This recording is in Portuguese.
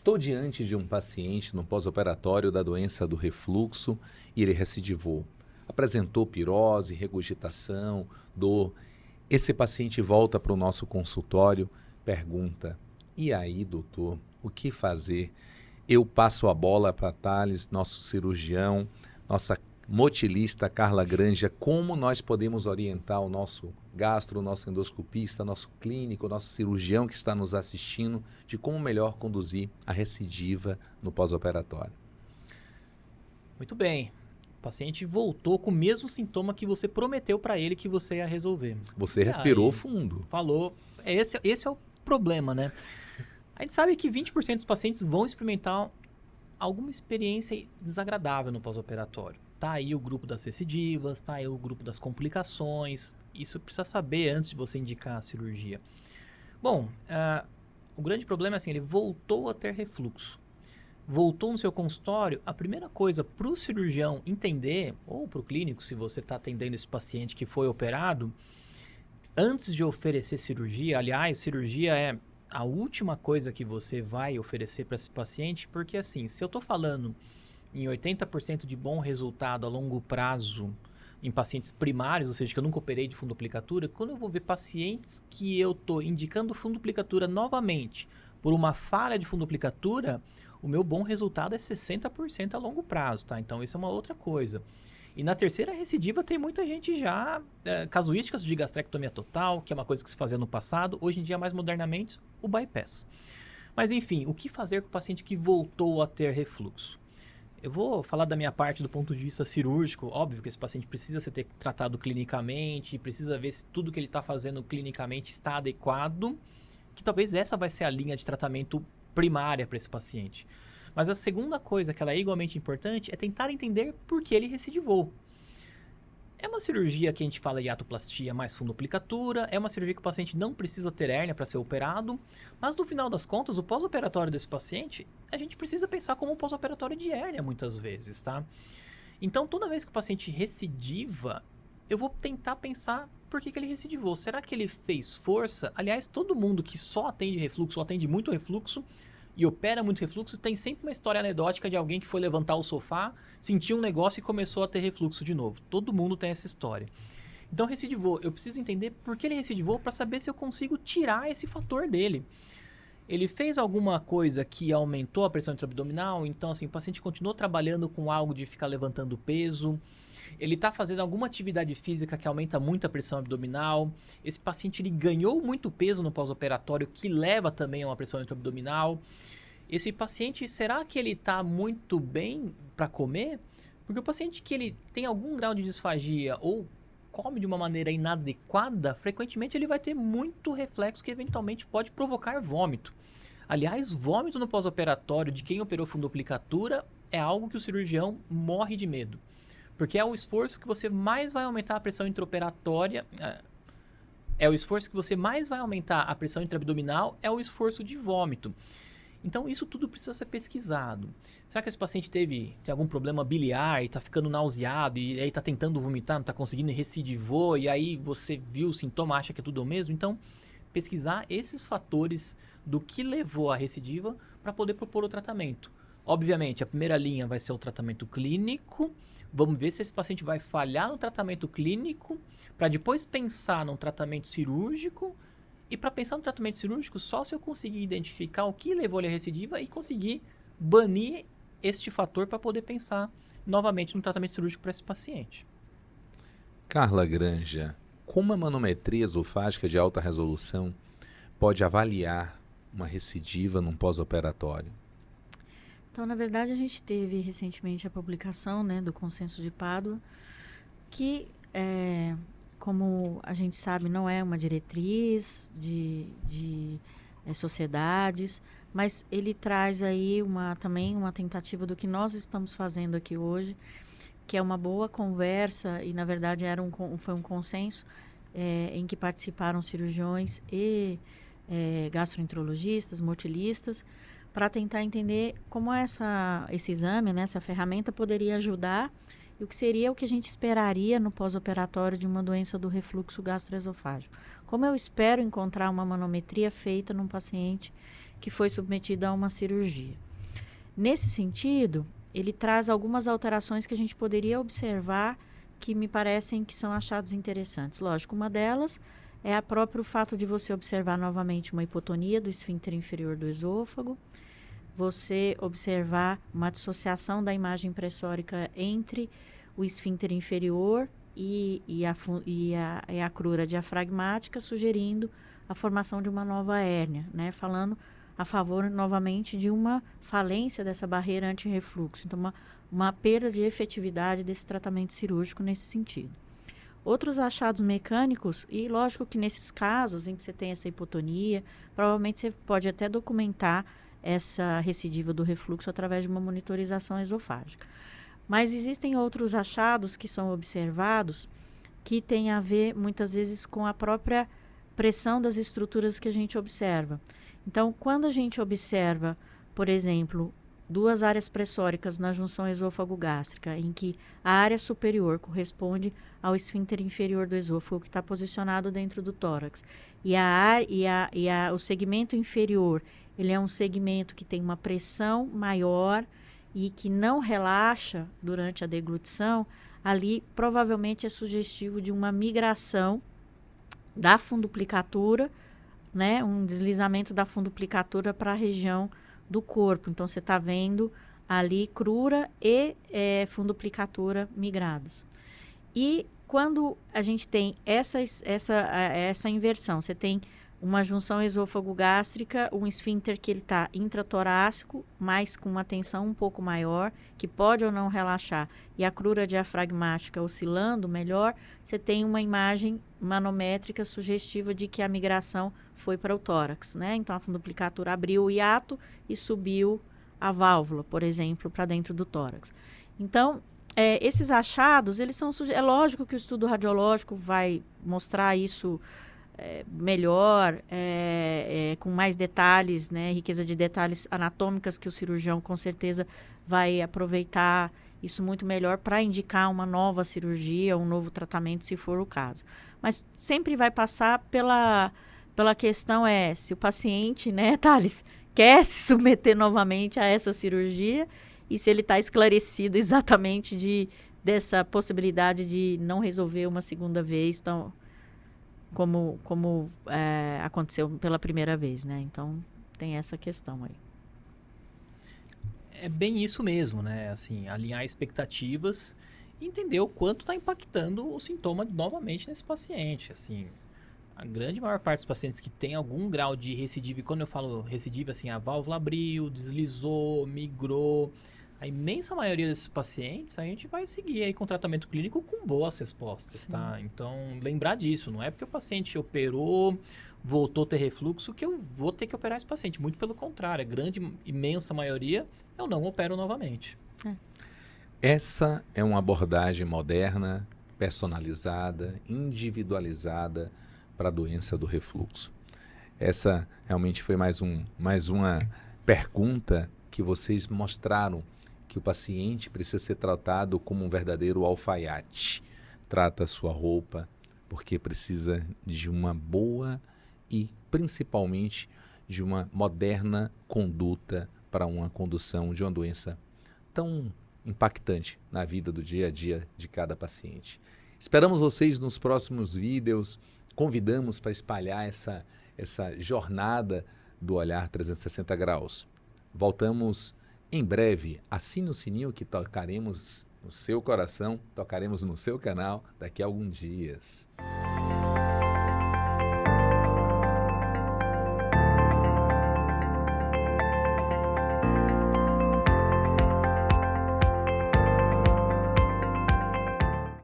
Estou diante de um paciente no pós-operatório da doença do refluxo e ele recidivou. Apresentou pirose, regurgitação, dor. Esse paciente volta para o nosso consultório, pergunta: e aí, doutor, o que fazer? Eu passo a bola para Thales, nosso cirurgião, nossa motilista Carla Granja, como nós podemos orientar o nosso gastro, o nosso endoscopista, nosso clínico, nosso cirurgião que está nos assistindo, de como melhor conduzir a recidiva no pós-operatório. Muito bem. O paciente voltou com o mesmo sintoma que você prometeu para ele que você ia resolver. Você respirou fundo. Falou. Esse é o problema, né? A gente sabe que 20% dos pacientes vão experimentar alguma experiência desagradável no pós-operatório. Tá aí o grupo das recidivas, tá aí o grupo das complicações. Isso precisa saber antes de você indicar a cirurgia. Bom, o grande problema é assim, ele voltou a ter refluxo. Voltou no seu consultório, a primeira coisa para o cirurgião entender, ou para o clínico, se você está atendendo esse paciente que foi operado, antes de oferecer cirurgia, aliás, cirurgia é a última coisa que você vai oferecer para esse paciente, porque assim, se eu estou falando em 80% de bom resultado a longo prazo em pacientes primários, ou seja, que eu nunca operei de fundoplicatura, quando eu vou ver pacientes que eu estou indicando fundoplicatura novamente por uma falha de fundoplicatura, o meu bom resultado é 60% a longo prazo, tá? Então isso é uma outra coisa. E na terceira recidiva tem muita gente já, casuísticas de gastrectomia total, que é uma coisa que se fazia no passado, hoje em dia mais modernamente, o bypass. Mas enfim, o que fazer com o paciente que voltou a ter refluxo? Eu vou falar da minha parte do ponto de vista cirúrgico. Óbvio que esse paciente precisa ser tratado clinicamente, precisa ver se tudo que ele está fazendo clinicamente está adequado, que talvez essa vai ser a linha de tratamento primária para esse paciente. Mas a segunda coisa, que ela é igualmente importante, é tentar entender por que ele recidivou. É uma cirurgia que a gente fala hiatoplastia mais fundoplicatura, é uma cirurgia que o paciente não precisa ter hérnia para ser operado, mas no final das contas, o pós-operatório desse paciente, a gente precisa pensar como um pós-operatório de hérnia muitas vezes, tá? Então, toda vez que o paciente recidiva, eu vou tentar pensar por que ele recidivou. Será que ele fez força? Aliás, todo mundo que só atende refluxo ou atende muito refluxo e opera muito refluxo, tem sempre uma história anedótica de alguém que foi levantar o sofá, sentiu um negócio e começou a ter refluxo de novo. Todo mundo tem essa história. Então, recidivou. Eu preciso entender por que ele recidivou para saber se eu consigo tirar esse fator dele. Ele fez alguma coisa que aumentou a pressão intraabdominal, então assim, o paciente continuou trabalhando com algo de ficar levantando peso. Ele está fazendo alguma atividade física que aumenta muito a pressão abdominal. Esse paciente ele ganhou muito peso no pós-operatório, que leva também a uma pressão intraabdominal. Esse paciente, será que ele está muito bem para comer? Porque o paciente que ele tem algum grau de disfagia ou come de uma maneira inadequada, frequentemente ele vai ter muito reflexo que eventualmente pode provocar vômito. Aliás, vômito no pós-operatório de quem operou fundoplicatura é algo que o cirurgião morre de medo. Porque é o esforço que você mais vai aumentar a pressão intraoperatória. É o esforço que você mais vai aumentar a pressão intraabdominal, é o esforço de vômito. Então, isso tudo precisa ser pesquisado. Será que esse paciente tem algum problema biliar e está ficando nauseado e aí está tentando vomitar, não está conseguindo e recidivou e aí você viu o sintoma, acha que é tudo o mesmo? Então, pesquisar esses fatores do que levou à recidiva para poder propor o tratamento. Obviamente, a primeira linha vai ser o tratamento clínico. Vamos ver se esse paciente vai falhar no tratamento clínico para depois pensar num tratamento cirúrgico. E para pensar no tratamento cirúrgico, só se eu conseguir identificar o que levou ele à recidiva e conseguir banir este fator para poder pensar novamente no tratamento cirúrgico para esse paciente. Carla Granja, como a manometria esofágica de alta resolução pode avaliar uma recidiva num pós-operatório? Então, na verdade, a gente teve recentemente a publicação, né, do Consenso de Pádua, que, como a gente sabe, não é uma diretriz de sociedades, mas ele traz aí também uma tentativa do que nós estamos fazendo aqui hoje, que é uma boa conversa e, na verdade, foi um consenso em que participaram cirurgiões e gastroenterologistas, motilistas, para tentar entender como esse exame, né, essa ferramenta poderia ajudar e o que seria o que a gente esperaria no pós-operatório de uma doença do refluxo gastroesofágico. Como eu espero encontrar uma manometria feita num paciente que foi submetido a uma cirurgia. Nesse sentido, ele traz algumas alterações que a gente poderia observar que me parecem que são achados interessantes. Lógico, uma delas é o próprio fato de você observar novamente uma hipotonia do esfíncter inferior do esôfago, você observar uma dissociação da imagem pressórica entre o esfíncter inferior e a crura diafragmática, sugerindo a formação de uma nova hérnia, né? Falando a favor, novamente, de uma falência dessa barreira anti-refluxo. Então, uma perda de efetividade desse tratamento cirúrgico nesse sentido. Outros achados mecânicos, e lógico que nesses casos em que você tem essa hipotonia, provavelmente você pode até documentar essa recidiva do refluxo através de uma monitorização esofágica. Mas existem outros achados que são observados que têm a ver, muitas vezes, com a própria pressão das estruturas que a gente observa. Então, quando a gente observa, por exemplo, duas áreas pressóricas na junção esôfago-gástrica, em que a área superior corresponde ao esfíncter inferior do esôfago, que está posicionado dentro do tórax, e o segmento inferior, ele é um segmento que tem uma pressão maior e que não relaxa durante a deglutição, ali provavelmente é sugestivo de uma migração da funduplicatura, né, um deslizamento da funduplicatura para a região do corpo. Então, você está vendo ali crura e funduplicatura migrados. E quando a gente tem essa inversão, você tem uma junção esôfago-gástrica, um esfíncter que ele está intratorácico, mas com uma tensão um pouco maior, que pode ou não relaxar, e a crura diafragmática oscilando melhor, você tem uma imagem manométrica sugestiva de que a migração foi para o tórax, né? Então, a funduplicatura abriu o hiato e subiu a válvula, por exemplo, para dentro do tórax. Então, esses achados, eles são é lógico que o estudo radiológico vai mostrar isso melhor, com mais detalhes, né, riqueza de detalhes anatômicas que o cirurgião com certeza vai aproveitar isso muito melhor para indicar uma nova cirurgia, um novo tratamento, se for o caso. Mas sempre vai passar pela questão se o paciente, né, Thales, quer se submeter novamente a essa cirurgia e se ele está esclarecido exatamente dessa possibilidade de não resolver uma segunda vez, então, como aconteceu pela primeira vez, né? Então, tem essa questão aí. É bem isso mesmo, né? Assim, alinhar expectativas e entender o quanto está impactando o sintoma novamente nesse paciente. Assim, a grande maior parte dos pacientes que tem algum grau de recidiva, e quando eu falo recidiva, assim, a válvula abriu, deslizou, migrou. A imensa maioria desses pacientes, a gente vai seguir aí com tratamento clínico com boas respostas, tá? Então, lembrar disso, não é porque o paciente operou, voltou a ter refluxo, que eu vou ter que operar esse paciente. Muito pelo contrário, a grande, imensa maioria, eu não opero novamente. Essa é uma abordagem moderna, personalizada, individualizada para a doença do refluxo. Essa realmente foi mais uma pergunta que vocês mostraram, que o paciente precisa ser tratado como um verdadeiro alfaiate. Trata a sua roupa, porque precisa de uma boa e, principalmente, de uma moderna conduta para uma condução de uma doença tão impactante na vida do dia a dia de cada paciente. Esperamos vocês nos próximos vídeos, convidamos para espalhar essa jornada do Olhar 360 Graus. Voltamos em breve. Assine o sininho que tocaremos no seu coração, tocaremos no seu canal daqui a alguns dias.